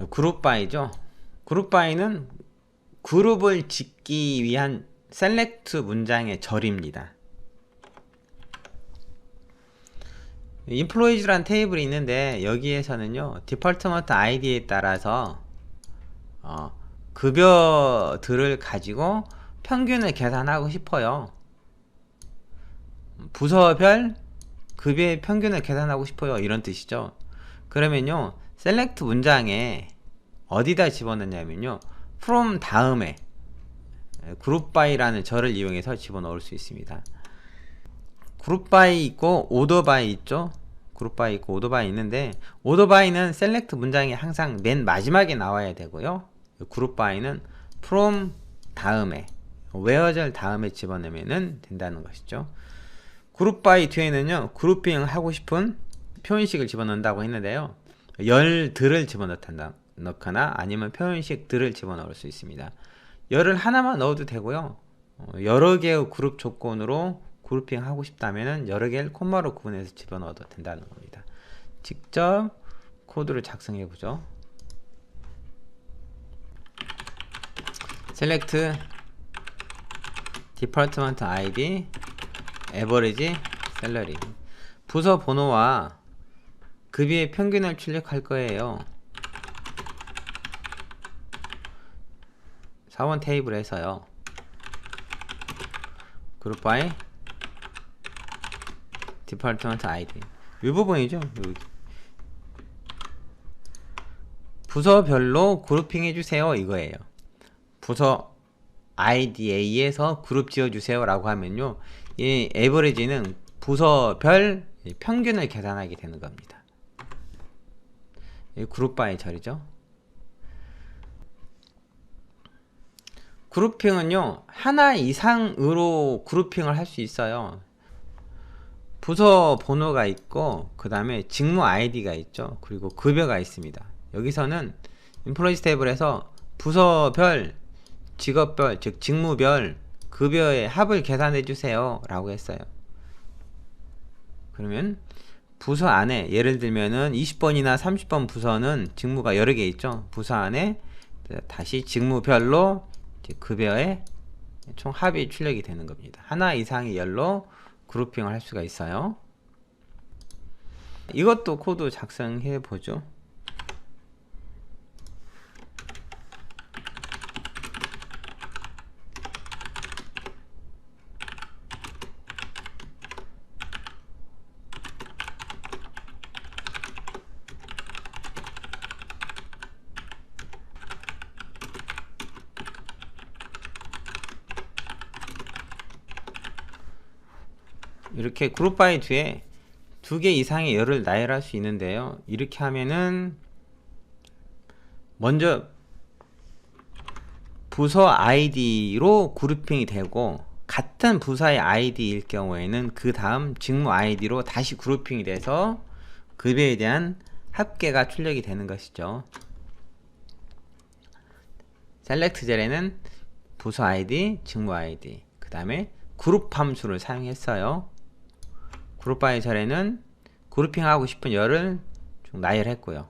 그룹 바이죠. 그룹 바이는 그룹을 짓기 위한 셀렉트 문장의 절입니다. 인플로이즈란 테이블이 있는데 여기에서는요 디폴트먼트 아이디에 따라서 급여들을 가지고 평균을 계산하고 싶어요. 부서별 급여의 평균을 계산하고 싶어요, 이런 뜻이죠. 그러면요 셀렉트 문장에 어디다 집어넣냐면요 from 다음에 그룹 바이라는 절을 이용해서 집어넣을 수 있습니다. 그룹 바이 있고 오더 바이 있죠. 그룹 바이 있고 오더 바이 있는데, 오더 바이는 셀렉트 문장이 항상 맨 마지막에 나와야 되고요, 그룹 바이는 from 다음에 where절 다음에 집어넣으면 된다는 것이죠. 그룹 바이 뒤에는요 그룹핑 하고 싶은 표현식을 집어넣는다고 했는데요, 열들을 집어넣거나 아니면 표현식들을 집어넣을 수 있습니다. 열을 하나만 넣어도 되고요, 여러 개의 그룹 조건으로 그룹핑 하고 싶다면 여러 개를 콤마로 구분해서 집어넣어도 된다는 겁니다. 직접 코드를 작성해 보죠. select department id average salary, 부서 번호와 급여의 평균을 출력할 거예요. 사원 테이블에서요 그룹 바이 디파트먼트 아이디 이 부분이죠. 여기. 부서별로 그룹핑 해주세요, 이거예요. 부서 IDA에서 그룹 지어주세요 라고 하면요, 이 에버리지는 부서별 평균을 계산하게 되는 겁니다. 이 그룹 바이 절이죠. 그룹핑은요 하나 이상으로 그룹핑을 할 수 있어요. 부서 번호가 있고 그 다음에 직무 아이디가 있죠. 그리고 급여가 있습니다. 여기서는 인플로이즈 테이블에서 부서별, 직업별, 즉 직무별 급여의 합을 계산해 주세요 라고 했어요. 그러면 부서 안에 예를 들면은 20번이나 30번 부서는 직무가 여러 개 있죠. 부서 안에 다시 직무별로 급여의 총 합이 출력이 되는 겁니다. 하나 이상의 열로 그룹핑을 할 수가 있어요. 이것도 코드 작성해 보죠. 이렇게 그룹 바이 뒤에 2개 이상의 열을 나열할 수 있는데요, 이렇게 하면은 먼저 부서 아이디로 그룹핑이 되고, 같은 부서의 아이디일 경우에는 그 다음 직무 아이디로 다시 그룹핑이 돼서 급여에 대한 합계가 출력이 되는 것이죠. 셀렉트 젤에는 부서 아이디, 직무 아이디, 그 다음에 그룹 함수를 사용했어요. 그룹 바이 절에는 그룹핑하고 싶은 열을 좀 나열했고요.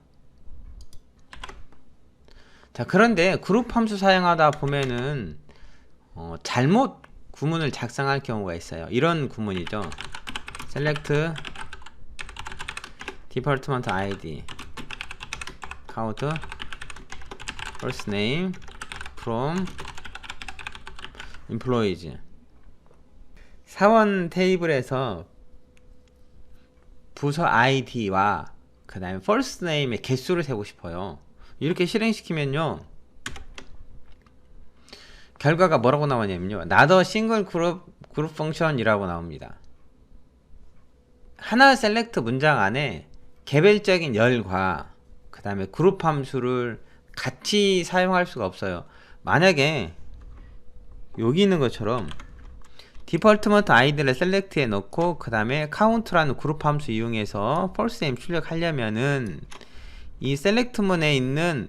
자, 그런데 그룹 함수 사용하다 보면은 잘못 구문을 작성할 경우가 있어요. 이런 구문이죠. select department id count first name from employees. 사원 테이블에서 부서 id와 그 다음에 first name의 개수를 세고 싶어요. 이렇게 실행시키면요, 결과가 뭐라고 나오냐면요, not a single group function 이라고 나옵니다. 하나 셀렉트 문장 안에 개별적인 열과 그 다음에 그룹 함수를 같이 사용할 수가 없어요. 만약에 여기 있는 것처럼 디폴트먼트 아이디를 셀렉트해 놓고 그 다음에 카운트라는 그룹 함수 이용해서 first name 출력하려면은 이 셀렉트문에 있는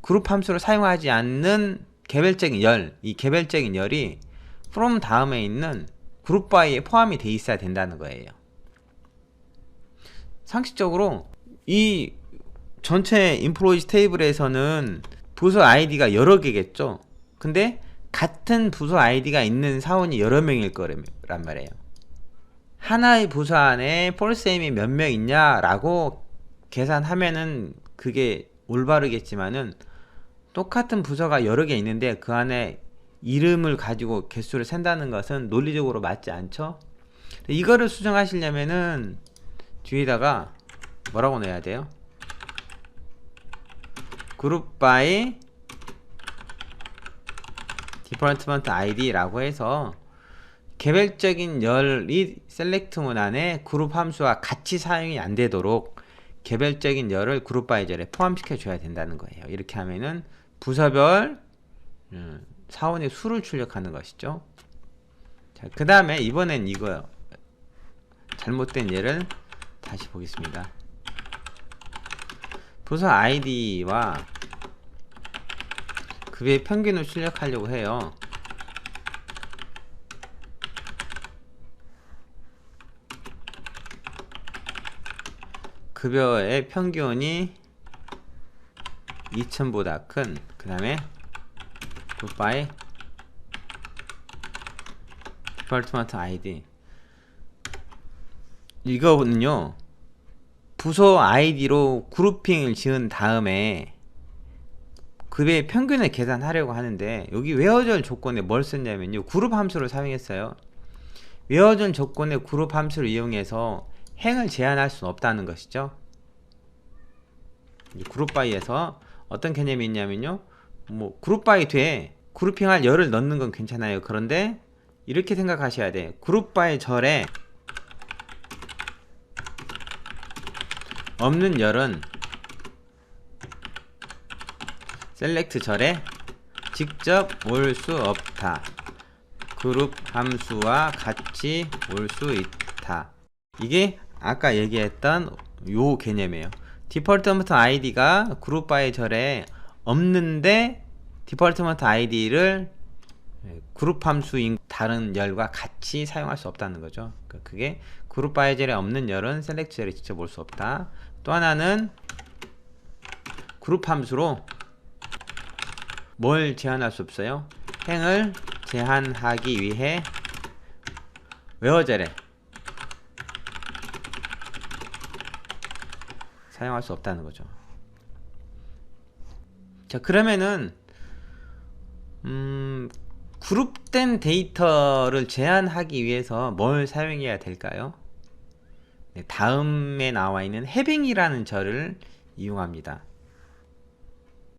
그룹 함수를 사용하지 않는 개별적인 열, 이 개별적인 열이 from 다음에 있는 그룹 바이에 포함이 돼 있어야 된다는 거예요. 상식적으로 이 전체 인플로이즈 테이블에서는 부서 아이디가 여러 개겠죠. 근데 같은 부서 아이디가 있는 사원이 여러 명일 거란 말이에요. 하나의 부서 안에 폴세임이 몇 명 있냐라고 계산하면은 그게 올바르겠지만은, 똑같은 부서가 여러 개 있는데 그 안에 이름을 가지고 개수를 센다는 것은 논리적으로 맞지 않죠. 이거를 수정하시려면은 뒤에다가 뭐라고 넣어야 돼요? 그룹 바이 디파트먼트 아이디라고 해서 개별적인 열이 셀렉트 문안에 그룹 함수와 같이 사용이 안 되도록 개별적인 열을 그룹 바이 열에 포함시켜 줘야 된다는 거예요. 이렇게 하면은 부서별 사원의 수를 출력하는 것이죠. 자, 그 다음에 이번엔 이거 잘못된 예를 다시 보겠습니다. 부서 아이디와 급여의 평균을 출력하려고 해요. 급여의 평균이 2000보다 큰, 그 다음에 굿바이 디파트먼트 아이디, 이거는요 부서 아이디로 그룹핑을 지은 다음에 급여의 평균을 계산하려고 하는데, 여기 웨어절 조건에 뭘 썼냐면요 그룹 함수를 사용했어요. 웨어절 조건에 그룹 함수를 이용해서 행을 제한할 수는 없다는 것이죠. 그룹 바이에서 어떤 개념이 있냐면요, 뭐 그룹 바이 뒤에 그룹핑할 열을 넣는 건 괜찮아요. 그런데 이렇게 생각하셔야 돼. 그룹 바이 절에 없는 열은 셀렉트 절에 직접 올 수 없다. 그룹 함수와 같이 올 수 있다. 이게 아까 얘기했던 요 개념이에요. 디폴트먼트 아이디가 그룹 바이 절에 없는데 디폴트먼트 아이디를 그룹 함수인 다른 열과 같이 사용할 수 없다는 거죠. 그게 그룹 바이 절에 없는 열은 셀렉트 절에 직접 올 수 없다. 또 하나는 그룹 함수로 뭘 제한할 수 없어요? 행을 제한하기 위해 웨어절에 사용할 수 없다는 거죠. 자, 그러면은 그룹된 데이터를 제한하기 위해서 뭘 사용해야 될까요? 네, 다음에 나와 있는 having이라는 절을 이용합니다.